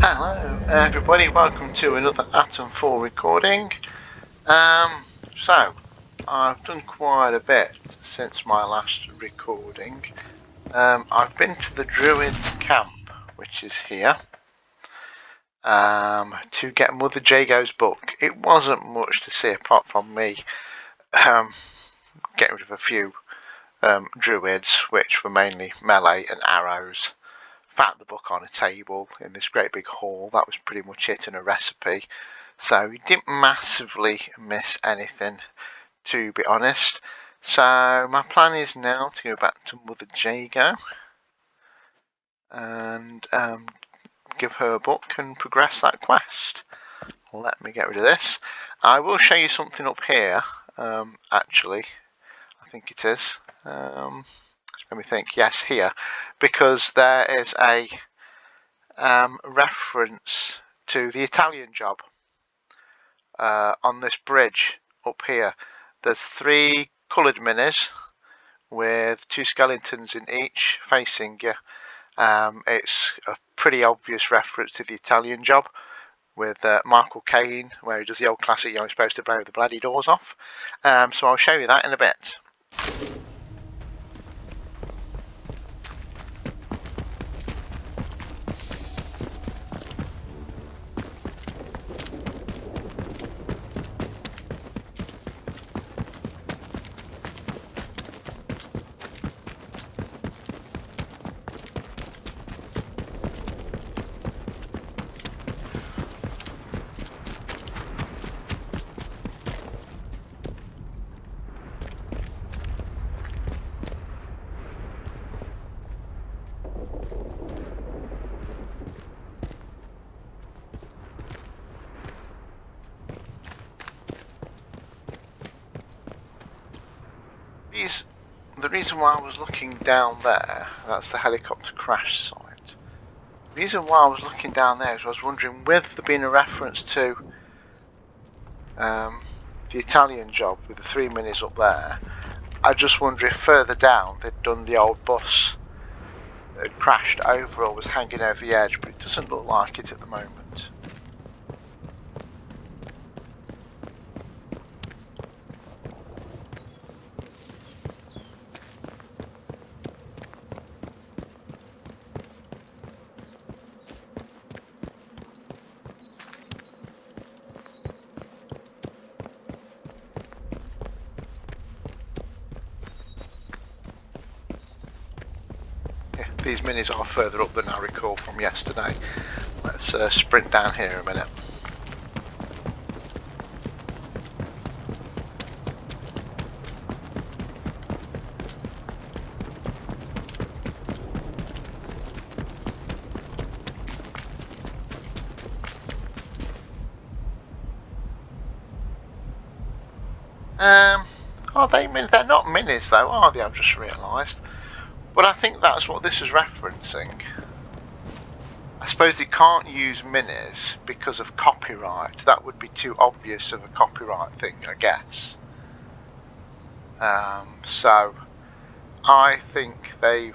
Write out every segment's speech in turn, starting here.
Hello everybody, welcome to another Atomfall recording. So, I've done quite a bit since my last recording. I've been to the Druid camp, which is here, to get Mother Jago's book. It wasn't much to see apart from me getting rid of a few druids, which were mainly melee and arrows. Found the book on a table in this great big hall. That was pretty much it, and a recipe. So you didn't massively miss anything, to be honest. So my plan is now to go back to Mother Jago and give her a book and progress that quest. Let me get rid of this. I will show you something up here, actually. I think it is. Let me think. Yes, here. Because there is a reference to the Italian job on this bridge up here. There's 3 coloured minis with 2 skeletons in each facing you. It's a pretty obvious reference to the Italian job with Michael Caine, where he does the old classic, you're supposed to blow the bloody doors off. So I'll show you that in a bit. The reason why I was looking down there, that's the helicopter crash site. The reason why I was looking down there is I was wondering, with there being a reference to the Italian job with the 3 minis up there, I just wonder if further down they'd done the old bus that had crashed over or was hanging over the edge, but it doesn't look like it at the moment. These minis are further up than I recall from yesterday. Let's sprint down here a minute. Are they minis? They're not minis though, are they? I've just realised. But I think that's what this is referencing. I suppose they can't use minis because of copyright. That would be too obvious of a copyright thing, I guess. So I think they've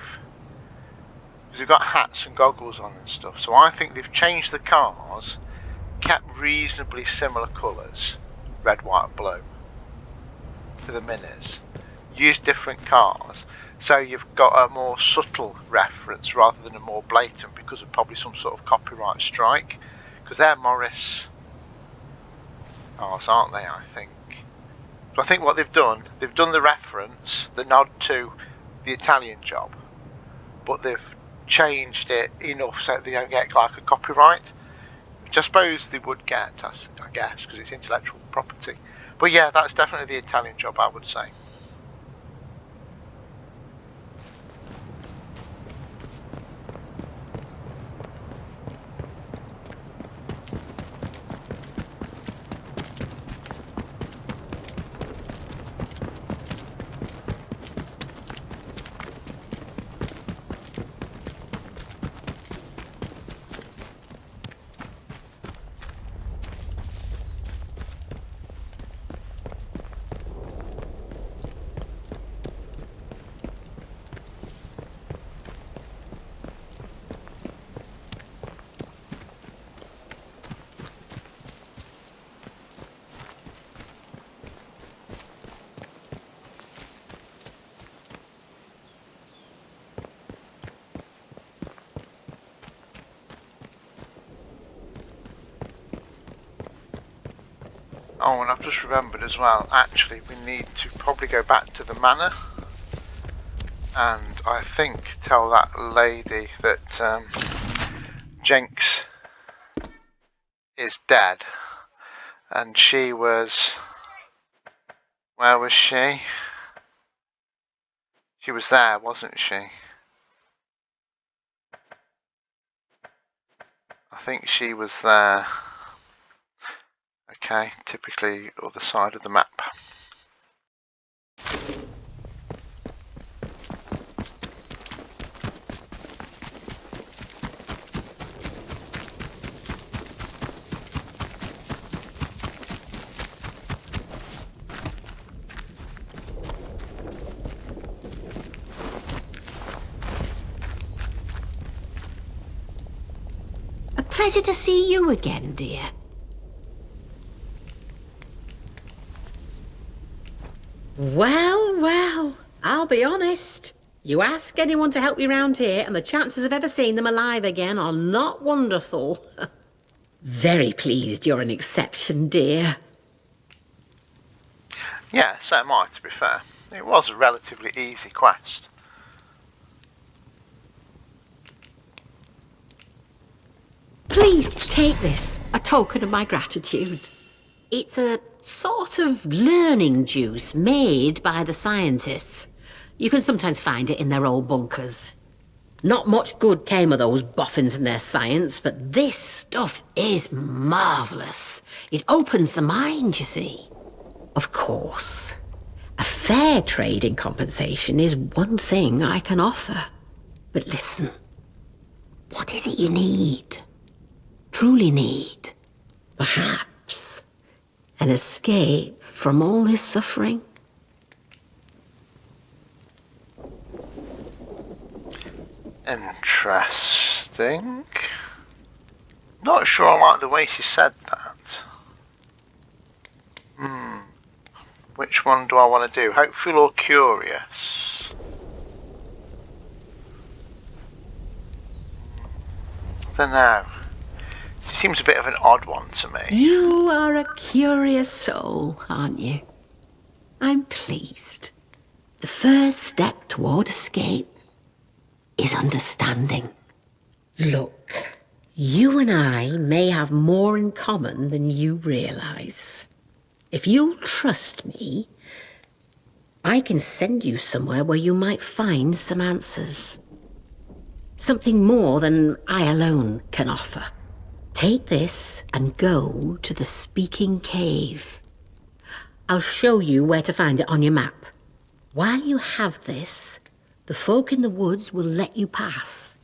got hats and goggles on and stuff. So I think they've changed the cars, kept reasonably similar colours, red, white and blue, to the minis. Used different cars. So you've got a more subtle reference rather than a more blatant, because of probably some sort of copyright strike. Because they're Morris cars, aren't they, I think. So I think what they've done the reference, the nod to the Italian job, but they've changed it enough so they don't get like a copyright, which I suppose they would get, I guess, because it's intellectual property. But yeah, that's definitely the Italian job, I would say. Oh, and I've just remembered as well, actually we need to probably go back to the manor and I think tell that lady that Jenks is dead. And she was... Where was she? She was there, wasn't she? I think she was there. Okay, typically other side of the map. Pleasure to see you again, dear. Well, I'll be honest. You ask anyone to help you round here, and the chances of ever seeing them alive again are not wonderful. Very pleased you're an exception, dear. Yeah, so am I, to be fair. It was a relatively easy quest. Please take this, a token of my gratitude. It's a sort of learning juice made by the scientists. You can sometimes find it in their old bunkers. Not much good came of those boffins and their science, but this stuff is marvellous. It opens the mind, you see. Of course, a fair trading compensation is one thing I can offer. But listen, what is it you need? Truly need? Perhaps an escape from all this suffering? Interesting. Not sure I like the way she said that. Which one do I want to do? Hopeful or curious? I don't know. She seems a bit of an odd one to me. You are a curious soul, aren't you? I'm pleased. The first step toward escape is understanding. Look, you and I may have more in common than you realise. If you'll trust me, I can send you somewhere where you might find some answers. Something more than I alone can offer. Take this and go to the Speaking Cave. I'll show you where to find it on your map. While you have this, the folk in the woods will let you pass,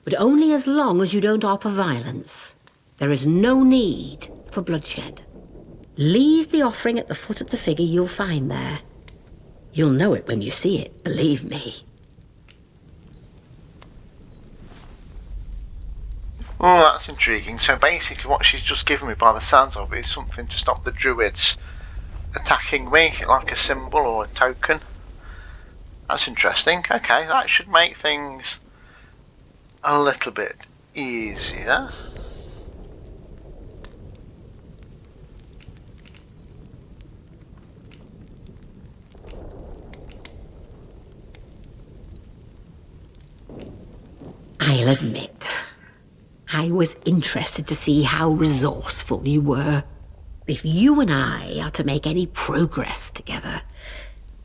but only as long as you don't offer violence. There is no need for bloodshed. Leave the offering at the foot of the figure you'll find there. You'll know it when you see it, believe me. Oh, that's intriguing. So basically what she's just given me by the sounds of it is something to stop the druids attacking me, like a symbol or a token. That's interesting. Okay, that should make things a little bit easier. I'll admit, I was interested to see how resourceful you were. If you and I are to make any progress together,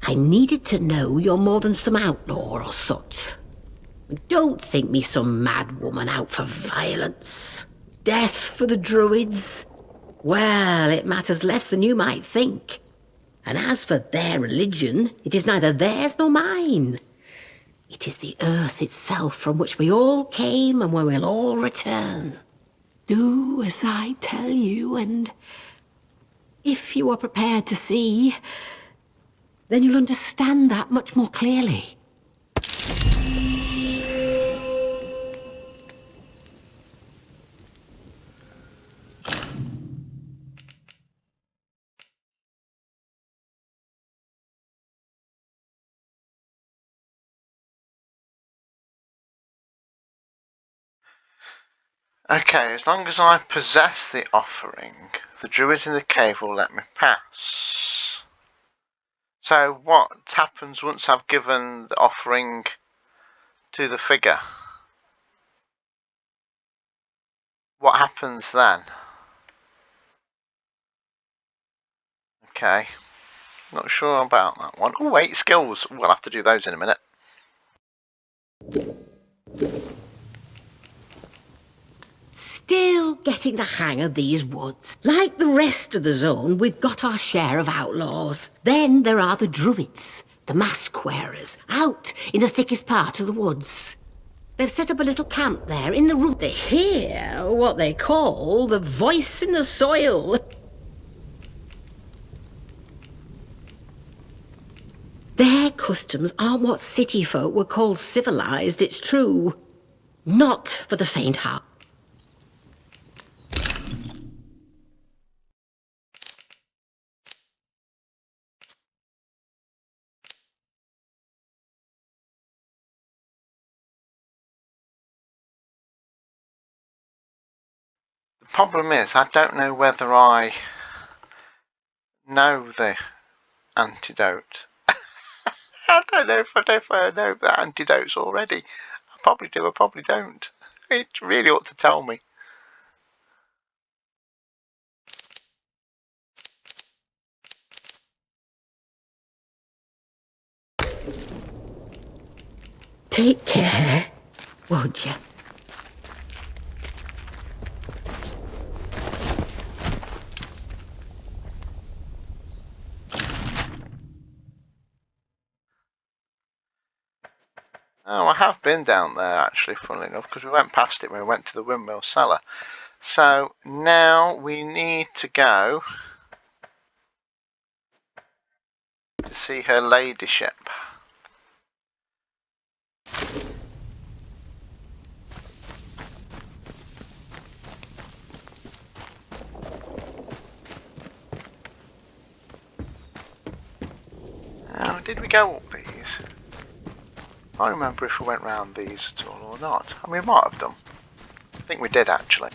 I needed to know you're more than some outlaw or such. Don't think me some mad woman out for violence. Death for the druids? Well, it matters less than you might think. And as for their religion, it is neither theirs nor mine. It is the earth itself from which we all came and where we'll all return. Do as I tell you, and if you are prepared to see, then you'll understand that much more clearly. Okay, as long as I possess the offering The druids in the cave will let me pass. So what happens once I've given the offering to the figure? What happens then? Okay. Not sure about that one. Oh, 8 skills. We'll have to do those in a minute. Still getting the hang of these woods. Like the rest of the zone, we've got our share of outlaws. Then there are the druids, the mask wearers, out in the thickest part of the woods. They've set up a little camp there in the root. They hear what they call the voice in the soil. Their customs aren't what city folk would call civilized, it's true. Not for the faint-hearted. The problem is, I don't know whether I know the antidote. I don't know if I know the antidotes already. I probably do, I probably don't. It really ought to tell me. Take care, won't you? Oh, I have been down there actually, funnily enough, because we went past it when we went to the windmill cellar. So now we need to go to see her ladyship. Now, did we go up these? I don't remember if we went round these at all or not. I mean, we might have done. I think we did actually.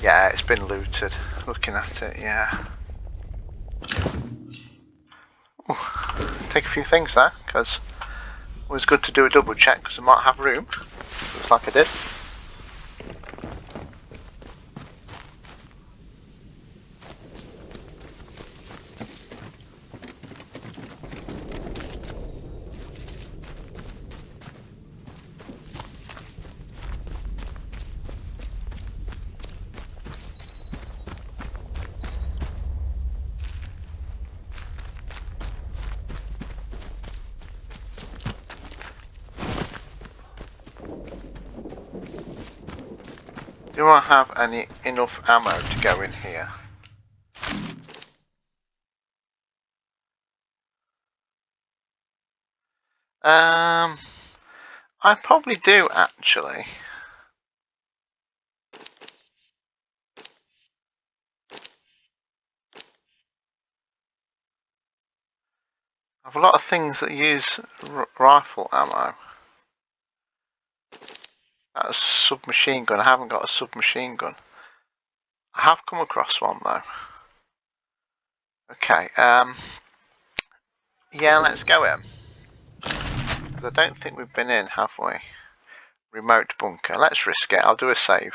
Yeah, it's been looted. Looking at it, yeah. Ooh, take a few things there, because it was good to do a double check, because I might have room. Looks like I did. Do I have enough ammo to go in here? I probably do actually. I have a lot of things that use rifle ammo. That's a submachine gun. I haven't got a submachine gun. I have come across one though. Okay, yeah, let's go in. Because I don't think we've been in, have we? Remote bunker. Let's risk it. I'll do a save.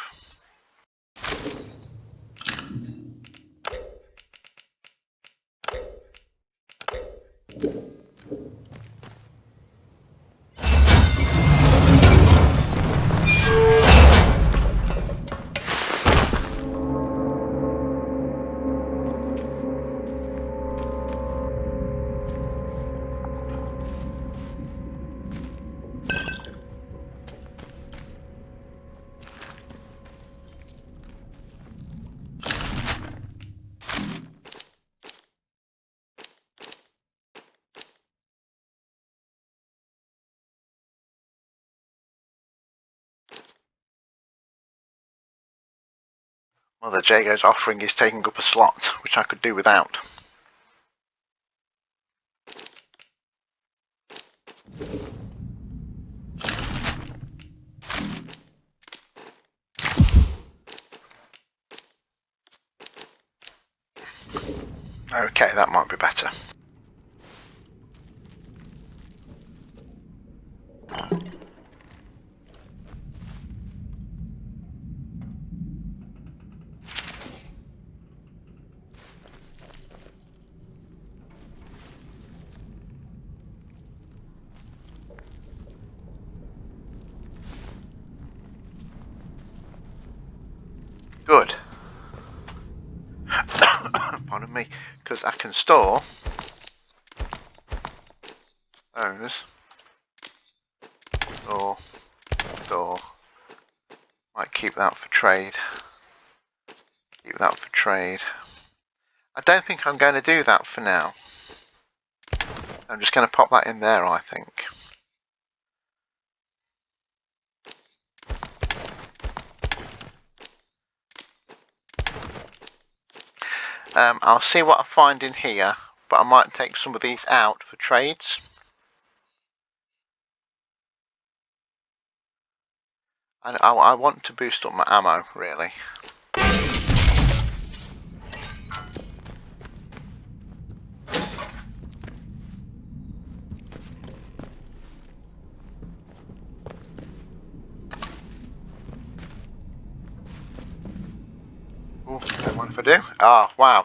Well, the Jago's offering is taking up a slot, which I could do without. Okay, that might be better. Good. Pardon me, because I can store those. Store. Might keep that for trade. Keep that for trade. I don't think I'm going to do that for now. I'm just going to pop that in there, I think. I'll see what I find in here, but I might take some of these out for trades. I want to boost up my ammo, really. Ooh, don't mind if I do. Ah, wow.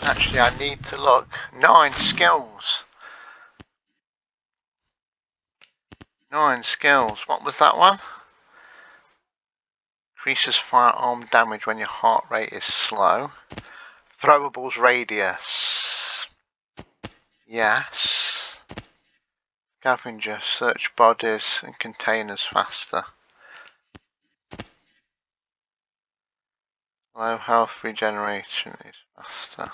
Actually, I need to look. 9 skills. 9 skills. What was that one? Increases firearm damage when your heart rate is slow. Throwables radius. Yes. Scavenger. Search bodies and containers faster. Low health regeneration is faster.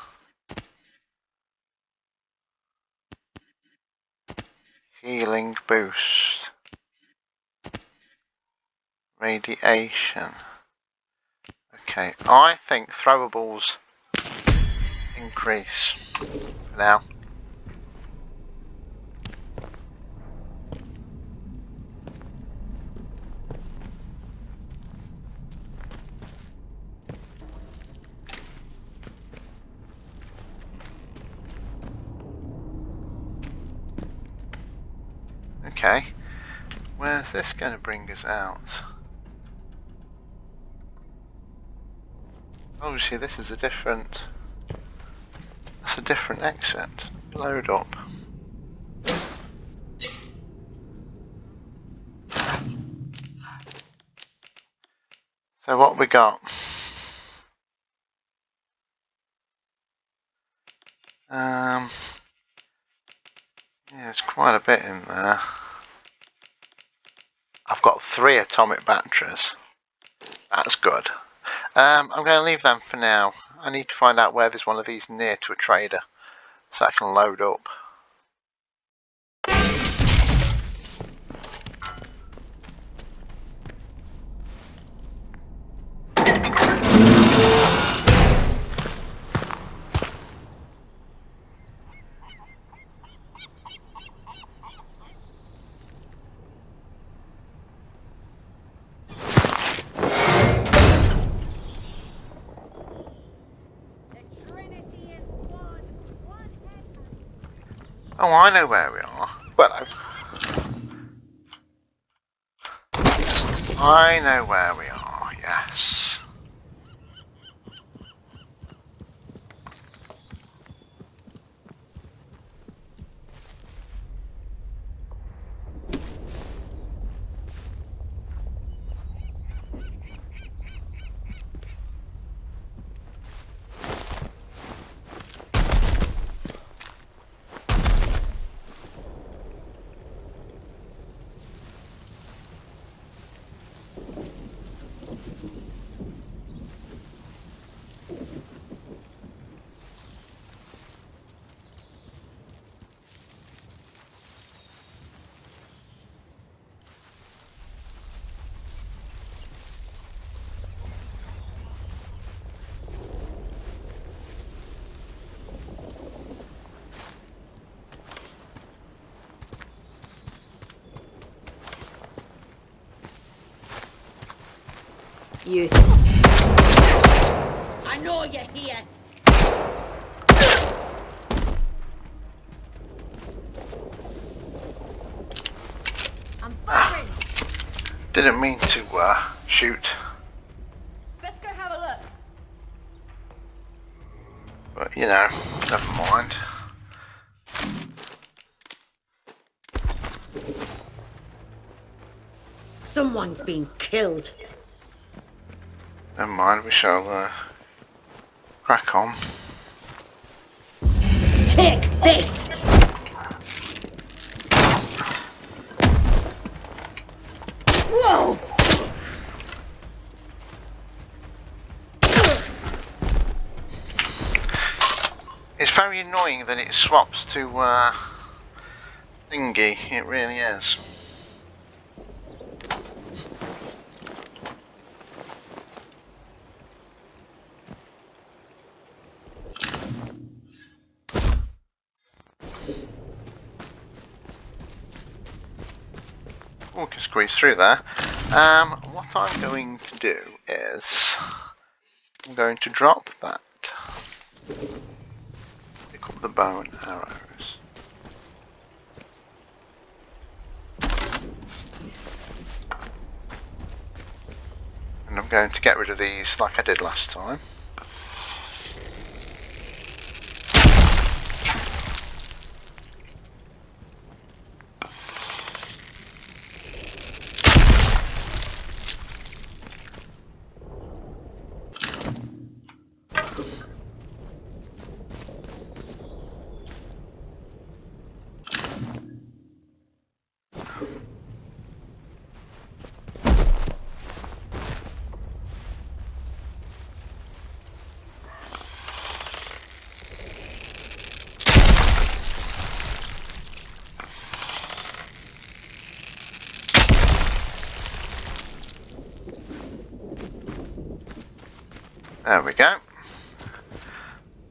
Healing boost. Radiation. Okay, I think throwables increase for now. Okay, where's this going to bring us out? Obviously this is a different... That's a different exit. Load up. So what we got? Yeah, there's quite a bit in there. I've got 3 atomic batteries. That's good. I'm going to leave them for now. I need to find out where there's one of these near to a trader, so I can load up. Oh, I know where we are. Well, I know where we are, yes. You I know you're here. I'm firing. Didn't mean to shoot. Let's go have a look. But, you know, never mind. Someone's been killed. Never mind, we shall crack on. Take this! Whoa! It's very annoying that it swaps to thingy, it really is. Oh, we can squeeze through there. What I'm going to do is I'm going to drop that. Pick up the bow and arrows. And I'm going to get rid of these like I did last time. There we go. I'm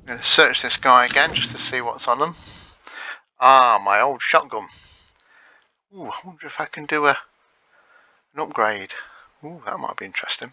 going to search this guy again just to see what's on him. Ah, my old shotgun. Ooh, I wonder if I can do an upgrade. Ooh, that might be interesting.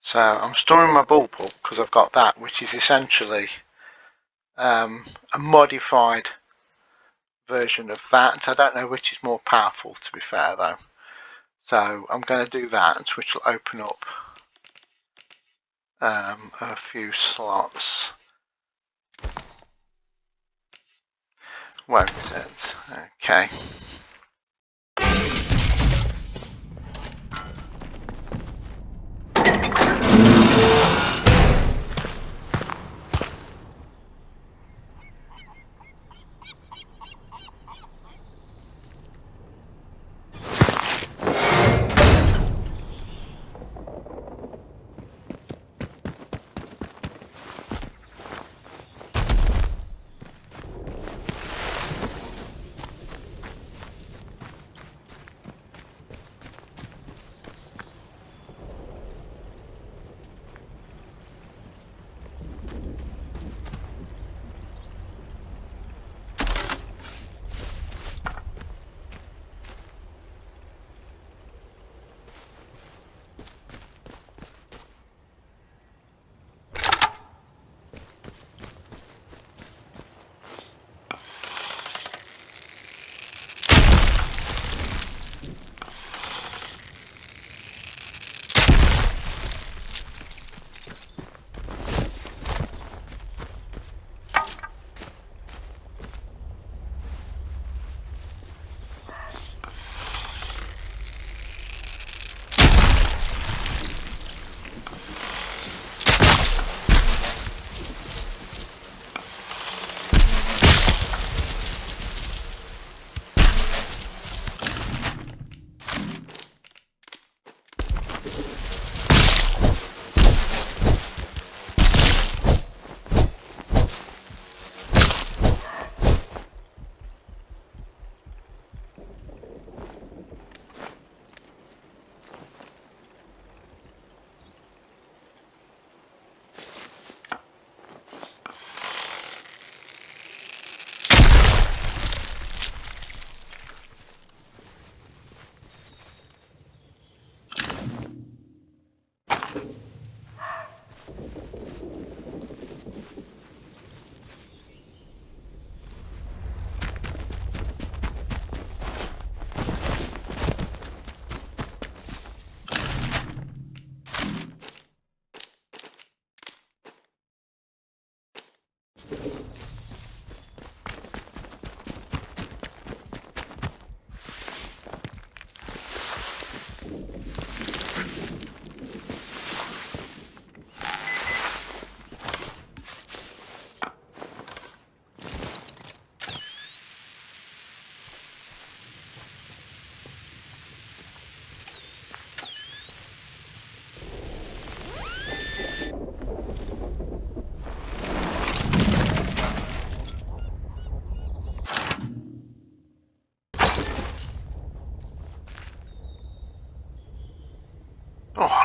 So I'm storing my bullpup because I've got that, which is essentially a modified version of that. I don't know which is more powerful, to be fair, though. So I'm going to do that, which will open up a few slots. Won't it? Okay.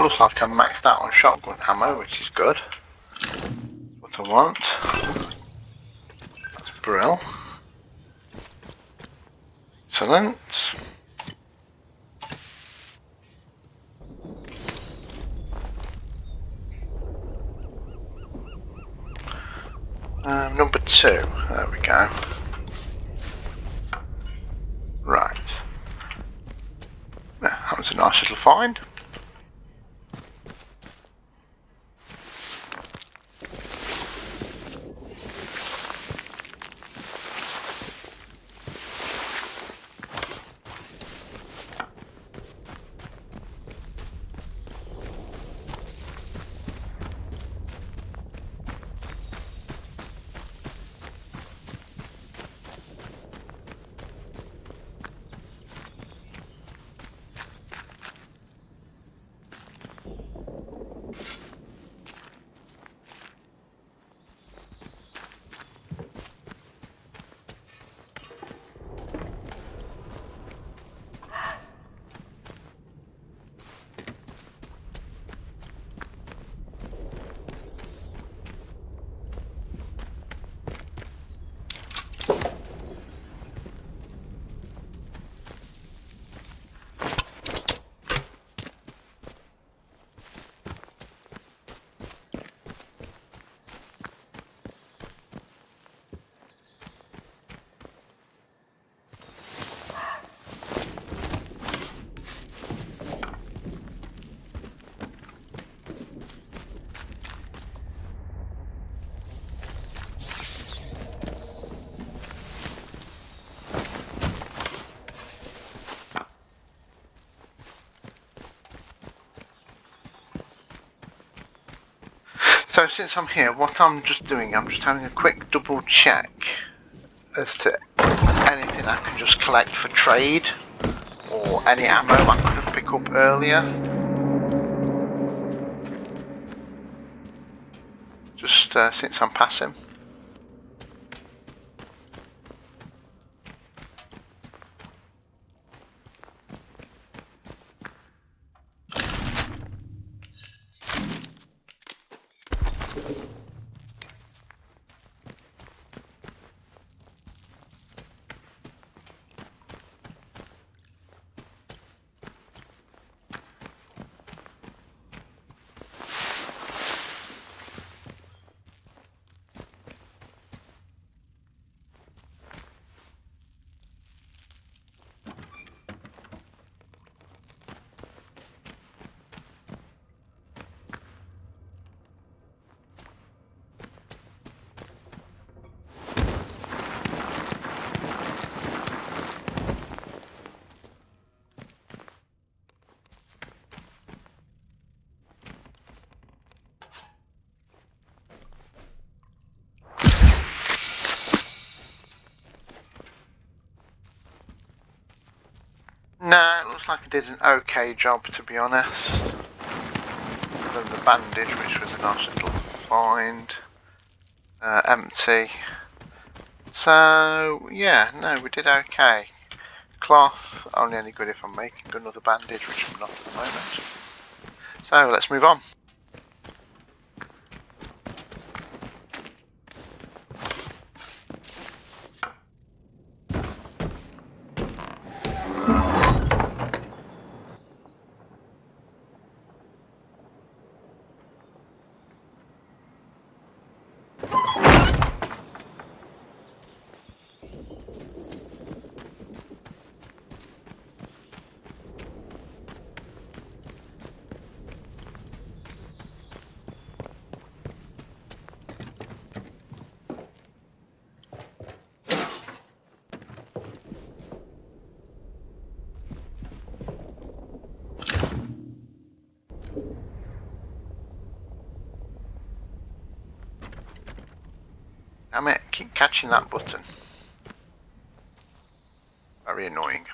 looks like I'm maxed out on shotgun ammo, which is good. What I want. That's brill. Excellent. Number 2. There we go. Right. That was a nice little find. So since I'm here, what I'm just doing, I'm just having a quick double check as to anything I can just collect for trade, or any ammo I couldn't pick up earlier. Just since I'm passing. No, it looks like I did an okay job, to be honest. Other than the bandage, which was a nice little find. Empty. So, yeah, no, we did okay. Cloth, only any good if I'm making another bandage, which I'm not at the moment. So, let's move on. Damn it, keep catching that button. Very annoying.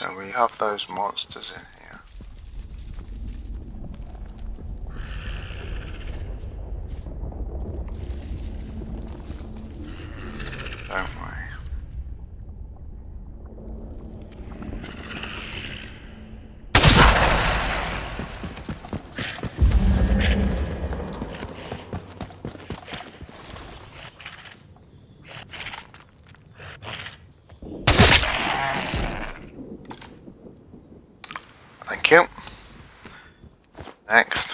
So we have those monsters in here. Don't we? Thank you. Next.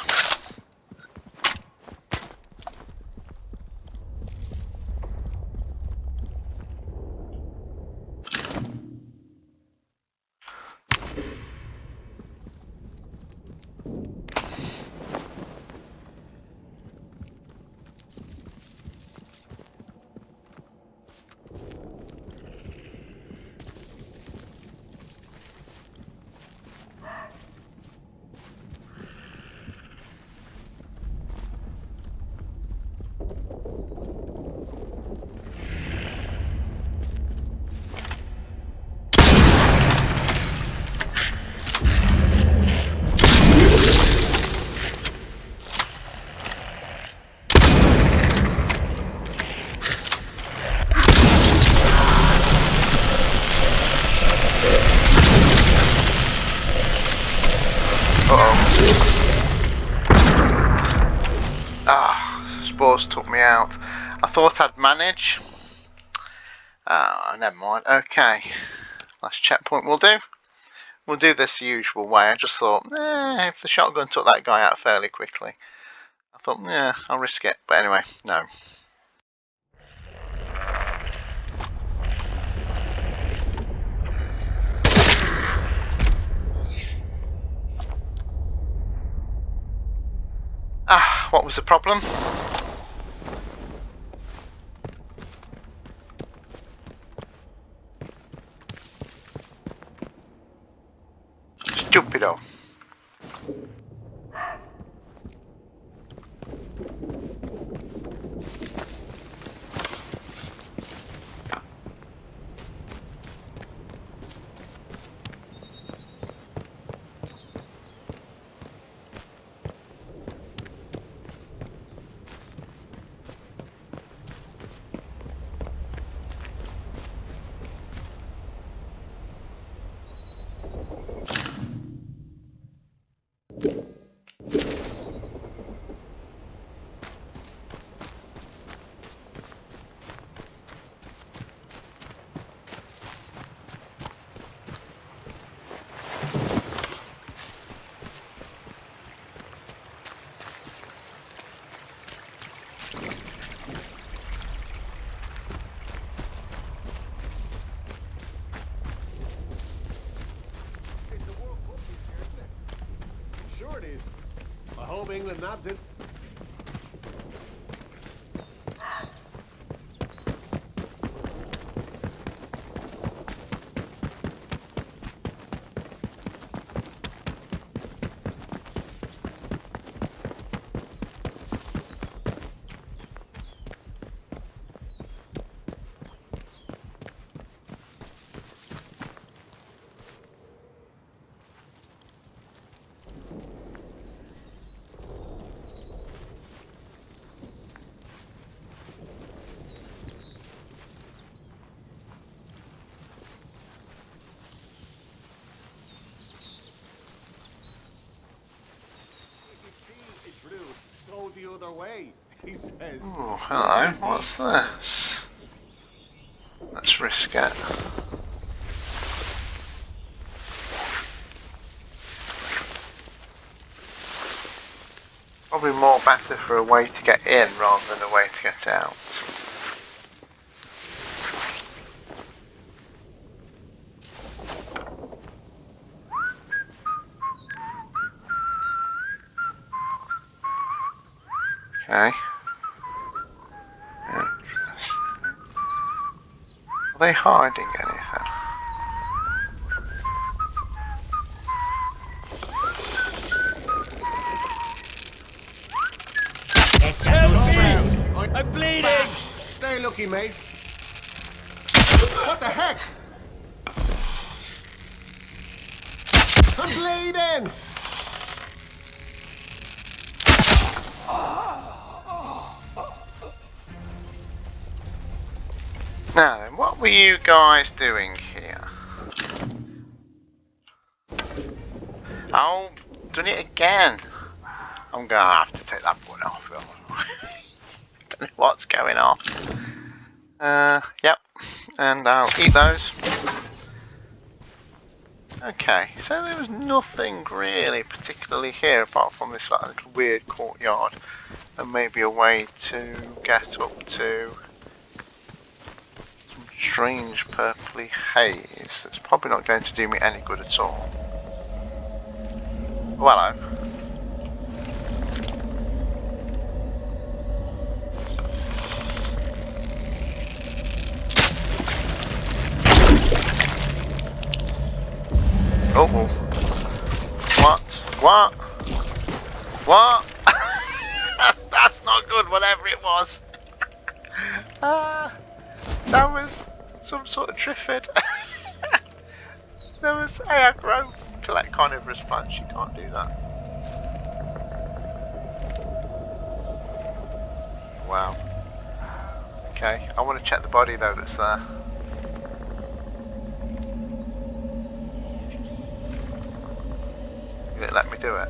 Spores took me out. I thought I'd manage. Never mind. Okay. Last checkpoint will do. We'll do this the usual way. I just thought, if the shotgun took that guy out fairly quickly, I thought, I'll risk it. But anyway, no. What was the problem? Stupido. I hope England nabs it. Go the other way, he says. Oh, hello. What's this? Let's risk it. Probably more better for a way to get in rather than a way to get out. Okay. Are they hiding anything? I'm bleeding! Stay lucky, mate. What the heck? I'm bleeding! Now then, what were you guys doing here? Oh, done it again. I'm gonna have to take that one off. Don't know what's going on. Yep, and I'll eat those. Okay, so there was nothing really particularly here apart from this like, little weird courtyard and maybe a way to get up to some strange purpley haze that's probably not going to do me any good at all. Oh, hello. Oh, what? What? What? That's not good, whatever it was. That was some sort of triffid. There was aggro. Collect carnivorous plants, you can't do that. Wow. Okay, I want to check the body though that's there. Will it let me do it?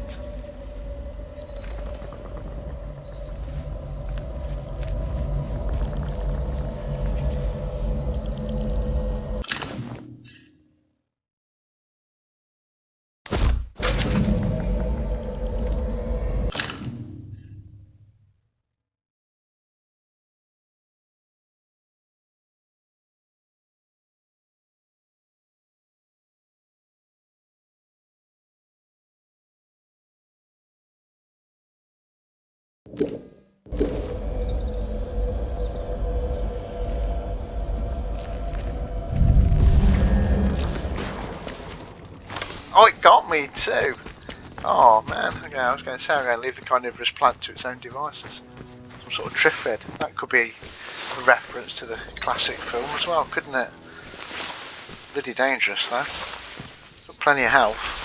Oh, it got me too! Oh man, okay, I was going to say I'm going to leave the carnivorous plant to its own devices. Some sort of triffid. That could be a reference to the classic film as well, couldn't it? Bloody dangerous though. Got plenty of health.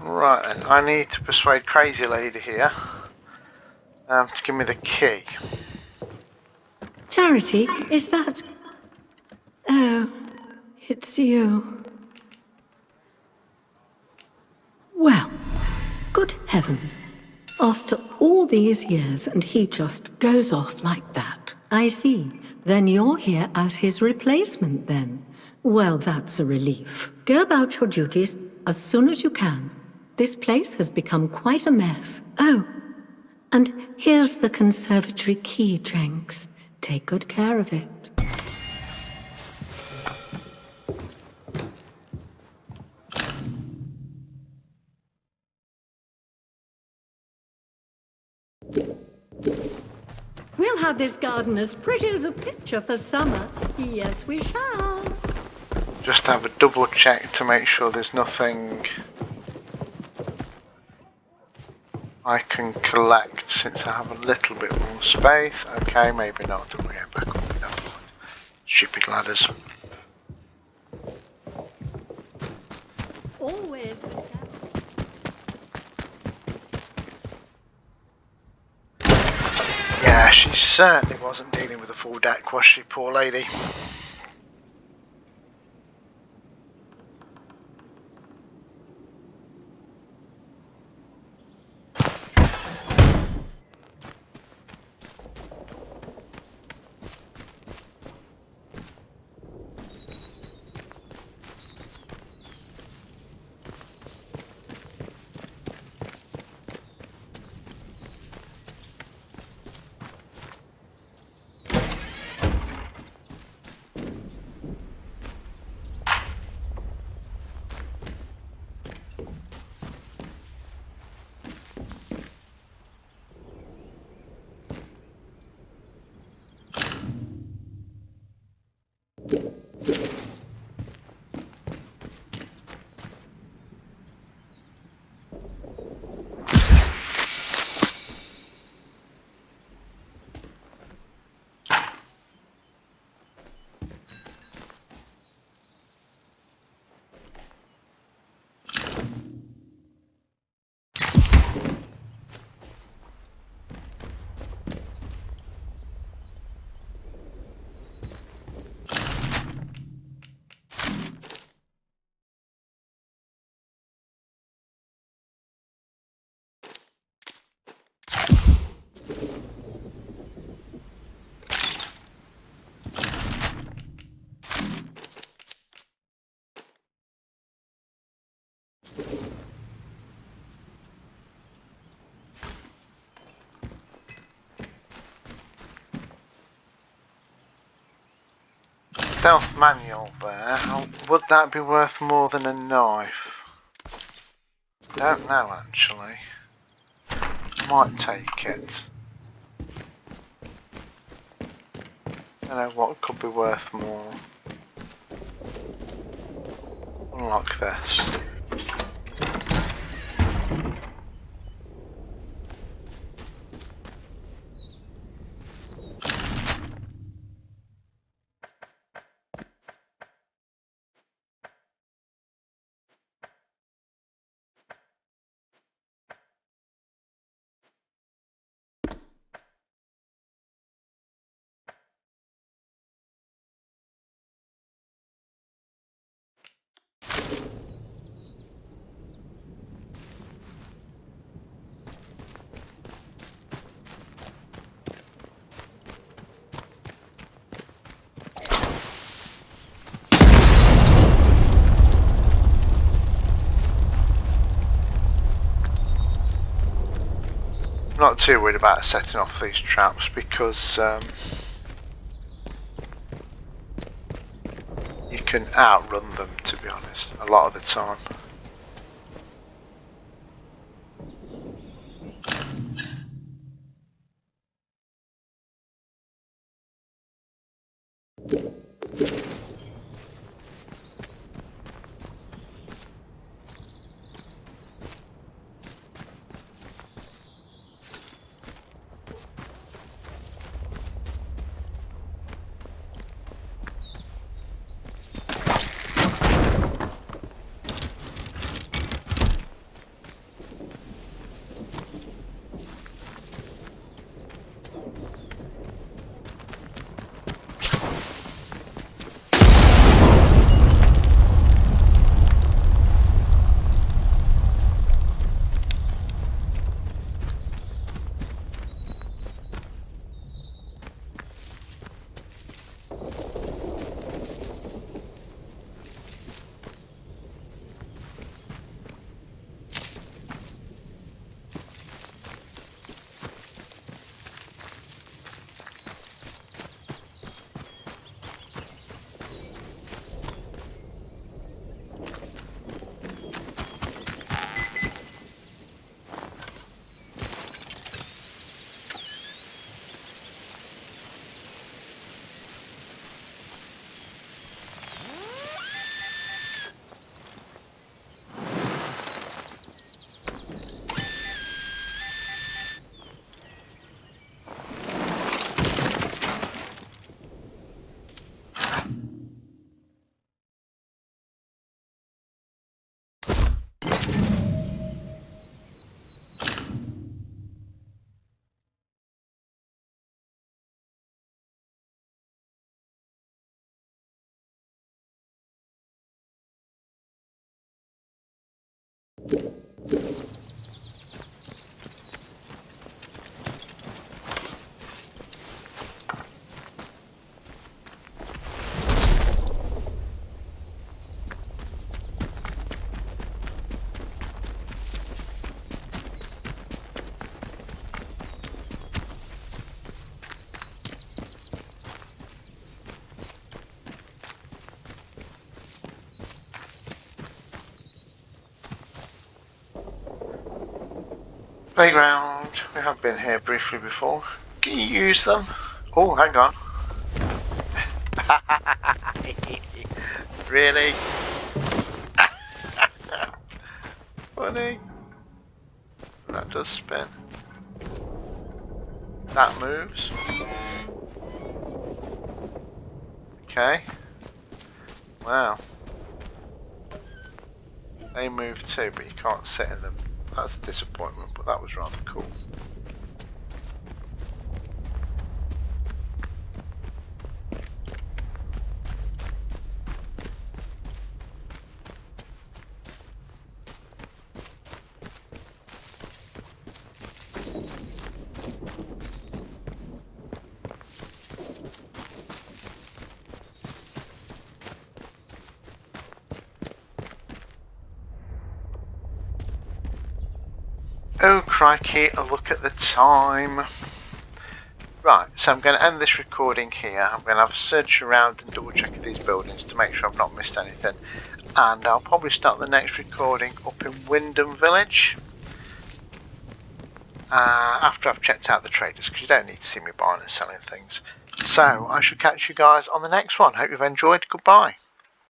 Right then, I need to persuade Crazy Lady here to give me the key. Charity, is that... Oh, it's you. Well, good heavens. After all these years and he just goes off like that. I see. Then you're here as his replacement then. Well, that's a relief. Go about your duties as soon as you can. This place has become quite a mess. Oh, and here's the conservatory key, Jenks. Take good care of it. We'll have this garden as pretty as a picture for summer. Yes, we shall. Just have a double check to make sure there's nothing I can collect since I have a little bit more space. Okay, maybe not. I'm going to go back up. No. Stupid ladders. Always. she certainly wasn't dealing with a full deck, was she, poor lady? Stealth manual there. Would that be worth more than a knife? Don't know actually. Might take it. Don't know what could be worth more. Unlock this. I'm not too worried about setting off these traps because you can outrun them, to be honest, a lot of the time. Playground. We have been here briefly before. Can you use them? Oh, hang on. Really? Funny. That does spin. That moves. Okay. Wow. They move too, but you can't sit in them. That's a disappointment, but that was rather cool. Oh crikey, a look at the time. Right, so I'm going to end this recording here. I'm going to have a search around and double check these buildings to make sure I've not missed anything. And I'll probably start the next recording up in Wyndham Village. After I've checked out the traders, because you don't need to see me buying and selling things. So I shall catch you guys on the next one. Hope you've enjoyed. Goodbye.